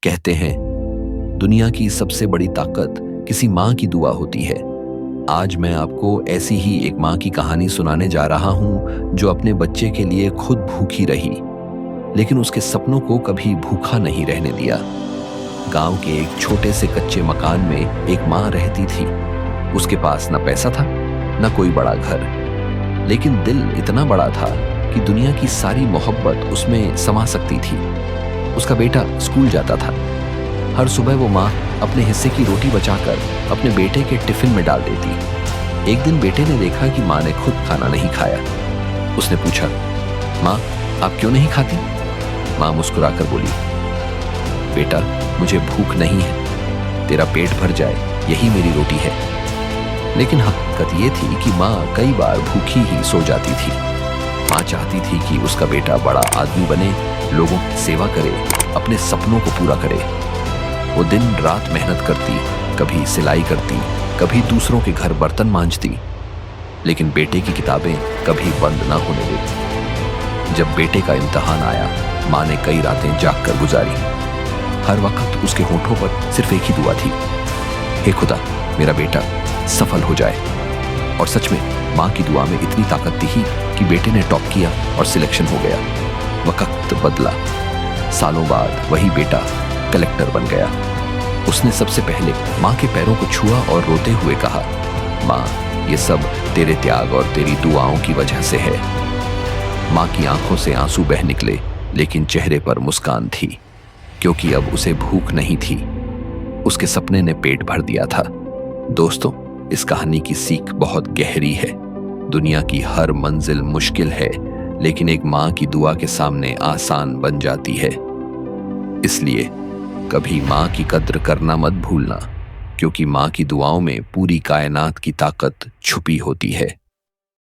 कहते हैं दुनिया की सबसे बड़ी ताकत किसी माँ की दुआ होती है। आज मैं आपको ऐसी ही एक माँ की कहानी सुनाने जा रहा हूँ जो अपने बच्चे के लिए खुद भूखी रही, लेकिन उसके सपनों को कभी भूखा नहीं रहने दिया। गांव के एक छोटे से कच्चे मकान में एक माँ रहती थी। उसके पास न पैसा था न कोई बड़ा घर, लेकिन दिल इतना बड़ा था कि दुनिया की सारी मोहब्बत उसमें समा सकती थी। उसका बेटा स्कूल जाता था। हर सुबह वो माँ अपने हिस्से की रोटी बचाकर अपने बेटे के टिफिन में डाल देती। एक दिन बेटे ने देखा कि माँ ने खुद खाना नहीं खाया। उसने पूछा, माँ आप क्यों नहीं खाती? माँ मुस्कुराकर बोली, बेटा मुझे भूख नहीं है, तेरा पेट भर जाए यही मेरी रोटी है। लेकिन हकीकत ये थी कि माँ कई बार भूखी ही सो जाती थी। माँ चाहती थी कि उसका बेटा बड़ा आदमी बने, लोगों की सेवा करे, अपने सपनों को पूरा करे। वो दिन रात मेहनत करती, कभी सिलाई करती, कभी दूसरों के घर बर्तन मांजती, लेकिन बेटे की किताबें कभी बंद ना होने देती। जब बेटे का इम्तिहान आया, माँ ने कई रातें जाग कर गुजारी। हर वक्त उसके होठों पर सिर्फ एक ही दुआ थी, हे खुदा मेरा बेटा सफल हो जाए। और सच में माँ की दुआ में इतनी ताकत थी कि बेटे ने टॉप किया और सिलेक्शन हो गया। वक्त बदला। सालों बाद वही बेटा कलेक्टर बन गया। उसने सबसे पहले माँ के पैरों को छुआ और रोते हुए कहा, माँ ये सब तेरे त्याग और तेरी दुआओं की वजह से है। माँ की आंखों से आंसू बह निकले, लेकिन चेहरे पर मुस्कान थी, क्योंकि अब उसे भूख नहीं थी। उसके सपने ने पेट भर दिया था। दोस्तों, इस कहानी की सीख बहुत गहरी है। दुनिया की हर मंजिल मुश्किल है, लेकिन एक माँ की दुआ के सामने आसान बन जाती है। इसलिए कभी माँ की कद्र करना मत भूलना, क्योंकि माँ की दुआओं में पूरी कायनात की ताकत छुपी होती है।